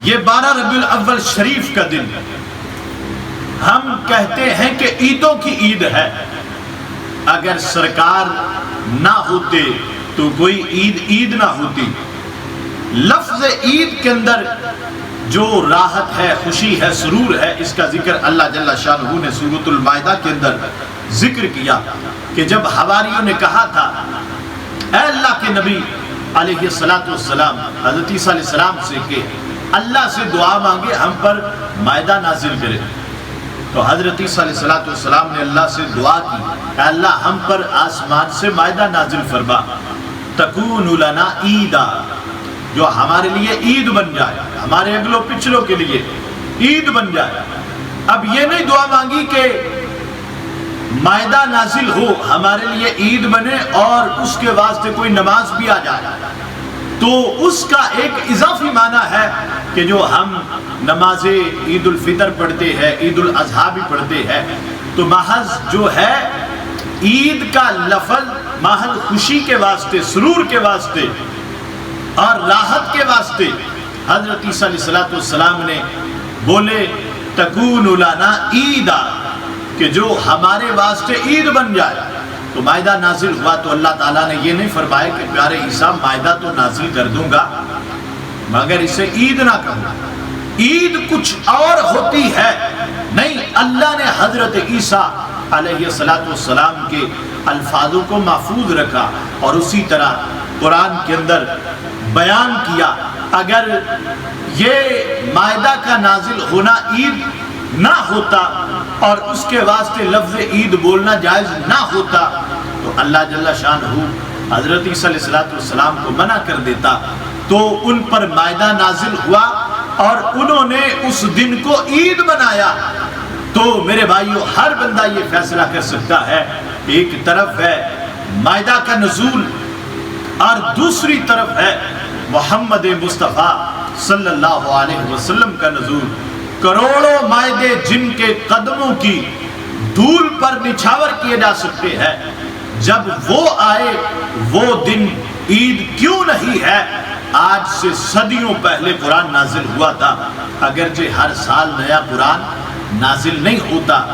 یہ 12 ربیع الاول شریف کا دن ہم کہتے ہیں کہ عیدوں کی عید ہے۔ اگر سرکار نہ ہوتے تو کوئی عید نہ ہوتی۔ لفظ عید کے اندر جو راحت ہے، خوشی ہے، سرور ہے، اس کا ذکر اللہ جل شانہ نے سورۃ المائدہ کے اندر ذکر کیا کہ جب حواریوں نے کہا تھا اے اللہ کے نبی علیہ السلام حضرت عیسیٰ علیہ السلام سے کہ اللہ سے دعا مانگے ہم پر مائدہ نازل کرے، تو حضرت عیسیٰ علیہ السلام نے اللہ سے دعا کی کہ اللہ ہم پر آسمان سے مائدہ نازل فرما، تکون لنا عیدا، جو ہمارے لیے عید بن جائے، ہمارے اگلوں پچھلوں کے لیے عید بن جائے۔ اب یہ نہیں دعا مانگی کہ مائدہ نازل ہو ہمارے لیے عید بنے اور اس کے واسطے کوئی نماز بھی آ جائے، تو اس کا ایک اضافی معنی ہے کہ جو ہم نماز عید الفطر پڑھتے ہیں، عید الاضحیٰ بھی پڑھتے ہیں، تو محض جو ہے عید کا لفظ محض خوشی کے واسطے، سرور کے واسطے اور راحت کے واسطے حضرت عیسیٰ علیہ السلام نے بولے تکون لنا عیدا، کہ جو ہمارے واسطے عید بن جائے۔ تو مائدہ نازل ہوا تو اللہ تعالیٰ نے یہ نہیں فرمایا کہ پیارے عیسیٰ مائدہ تو نازل کر دوں گا مگر اسے عید نہ کہوں، عید کچھ اور ہوتی ہے۔ نہیں، اللہ نے حضرت عیسیٰ علیہ السلام کے الفاظوں کو محفوظ رکھا اور اسی طرح قرآن کے اندر بیان کیا۔ اگر یہ مائدہ کا نازل ہونا عید نہ ہوتا اور اس کے واسطے لفظ عید بولنا جائز نہ ہوتا تو اللہ جل شانہ حضرت عیسیٰ علیہ السلام کو منع کر دیتا، تو ان پر مائدہ نازل ہوا اور انہوں نے اس دن کو عید بنایا۔ تو میرے بھائیو، ہر بندہ یہ فیصلہ کر سکتا ہے، ایک طرف ہے مائدہ کا نزول اور دوسری طرف ہے محمد مصطفیٰ صلی اللہ علیہ وسلم کا نزول۔ کروڑوں مائدے جن کے قدموں کی دھول پر نچھاور کیے جا سکتے ہیں، جب وہ آئے وہ دن عید کیوں نہیں ہے؟ آج سے صدیوں پہلے قرآن نازل ہوا تھا، اگرچہ ہر سال نیا قرآن نازل نہیں ہوتا،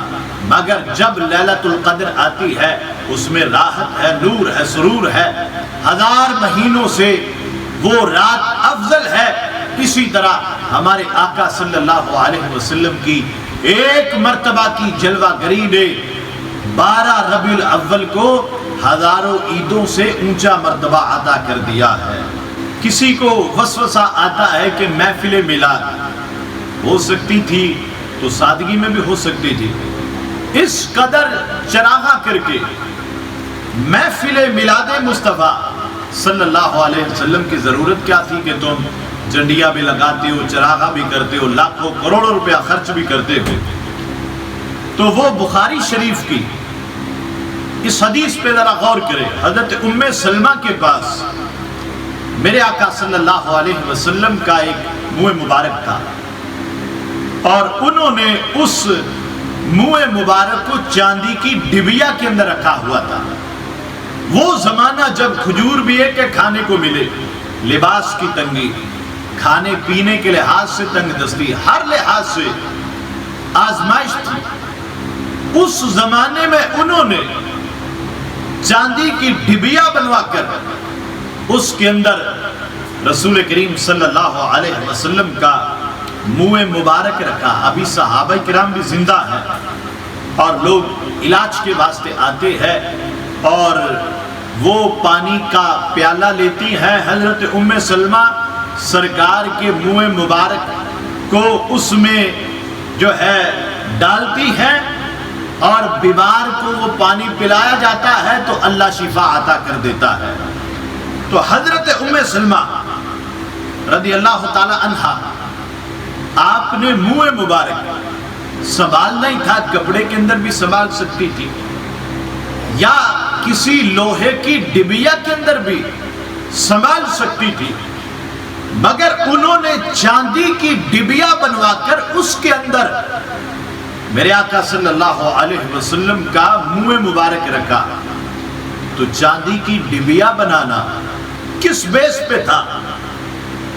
مگر جب لیلۃ القدر آتی ہے اس میں راحت ہے، نور ہے، سرور ہے، 1000 مہینوں سے وہ رات افضل ہے۔ اسی طرح ہمارے آقا صلی اللہ علیہ وسلم کی ایک مرتبہ کی جلوہ گری نے 12 ربیع الاول کو ہزاروں عیدوں سے اونچا مرتبہ عطا کر دیا ہے۔ کسی کو وسوسہ آتا ہے کہ محفل میلاد ہو سکتی تھی تو سادگی میں بھی ہو سکتی تھی، اس قدر چراغاں کر کے محفل میلاد مصطفیٰ صلی اللہ علیہ وسلم کی ضرورت کیا تھی کہ تم جنڈیاں بھی لگاتے ہو، چراغاں بھی کرتے ہو، لاکھوں کروڑوں روپیہ خرچ بھی کرتے ہو؟ تو وہ بخاری شریف کی اس حدیث پہ ذرا غور کرے۔ حضرت ام سلمہ کے پاس میرے آقا صلی اللہ علیہ وسلم کا ایک منہ مبارک تھا اور انہوں نے اس منہ مبارک کو چاندی کی ڈبیا کے اندر رکھا ہوا تھا۔ وہ زمانہ جب کھجور بھی ہے کہ کھانے کو ملے، لباس کی تنگی، کھانے پینے کے لحاظ سے تنگ دستی، ہر لحاظ سے آزمائش تھی۔ اس زمانے میں انہوں نے چاندی کی ڈبیا بنوا کر اس کے اندر رسول کریم صلی اللہ علیہ وسلم کا منہ مبارک رکھا۔ ابھی صحابہ کرام بھی زندہ ہیں اور لوگ علاج کے واسطے آتے ہیں اور وہ پانی کا پیالہ لیتی ہیں، حضرت ام سلمہ سرکار کے منہ مبارک کو اس میں جو ہے ڈالتی ہیں اور بیمار کو وہ پانی پلایا جاتا ہے تو اللہ شفا عطا کر دیتا ہے۔ تو حضرت ام سلمہ رضی اللہ تعالی عنہا، آپ نے منہ مبارک سنبھالنا ہی تھا، کپڑے کے اندر بھی سنبھال سکتی تھی یا کسی لوہے کی ڈبیا کے اندر بھی سنبھال سکتی تھی، مگر انہوں نے چاندی کی ڈبیا بنوا کر اس کے اندر میرے آقا صلی اللہ علیہ وسلم کا منہ مبارک رکھا۔ تو چاندی کی ڈبیا بنانا کس بیس پہ تھا؟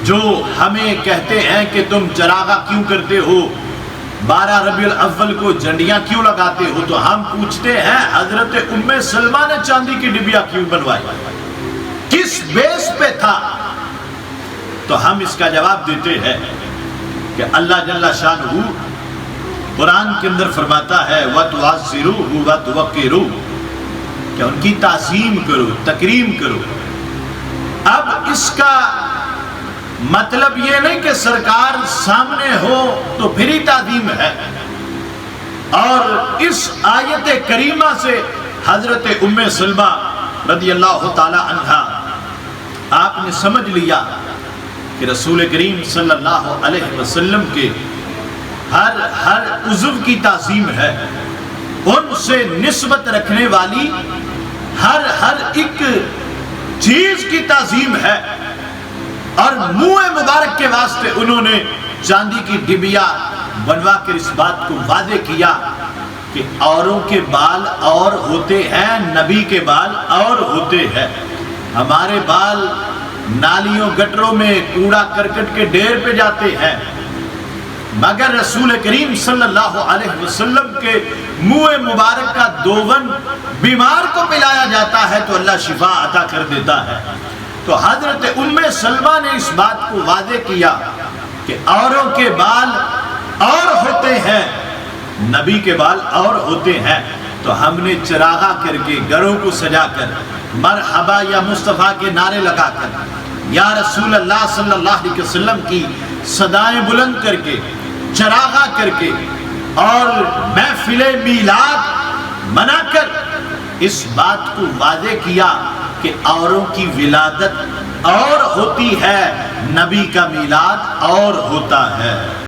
جو ہمیں کہتے ہیں کہ تم چراغاں کیوں کرتے ہو، 12 ربیع الاول کو جھنڈیاں کیوں لگاتے ہو، تو ہم پوچھتے ہیں حضرت ام سلمہ نے چاندی کی ڈبیا کیوں بنوائی، کس بیس پہ تھا؟ تو ہم اس کا جواب دیتے ہیں کہ اللہ جل شانہ قرآن کے اندر فرماتا ہے وَتُعَزِّرُوهُ وَتُوَقِّرُوهُ کہ ان کی تعظیم کرو، تکریم کرو۔ اب اس کا مطلب یہ نہیں کہ سرکار سامنے ہو تو پھر ہی تعظیم ہے، اور اس آیت کریمہ سے حضرت ام سلمہ رضی اللہ تعالی عنہا آپ نے سمجھ لیا کہ رسول کریم صلی اللہ علیہ وسلم کے ہر عضو کی تعظیم ہے، ان سے نسبت رکھنے والی ہر ایک چیز کی تعظیم ہے، اور منہ مبارک کے واسطے انہوں نے چاندی کی ڈبیا بنوا کر اس بات کو واضح کیا کہ اوروں کے بال اور ہوتے ہیں، نبی کے بال اور ہوتے ہیں۔ ہمارے بال نالیوں گٹروں میں کوڑا کرکٹ کے ڈھیر پہ جاتے ہیں، مگر رسول کریم صلی اللہ علیہ وسلم کے منہ مبارک کا دوون بیمار کو پلایا جاتا ہے تو اللہ شفا عطا کر دیتا ہے۔ تو حضرت ام سلمہ نے اس بات کو واضح کیا کہ اوروں کے بال اور ہوتے ہیں، نبی کے بال اور ہوتے ہیں۔ تو ہم نے چراغاں کر کے، گھروں کو سجا کر، مرحبا یا مصطفیٰ کے نعرے لگا کر، یا رسول اللہ صلی اللہ علیہ وسلم کی صدائیں بلند کر کے، چراغاں کر کے، اور محفل میلاد منا کر اس بات کو واضح کیا کہ اوروں کی ولادت اور ہوتی ہے، نبی کا میلاد اور ہوتا ہے۔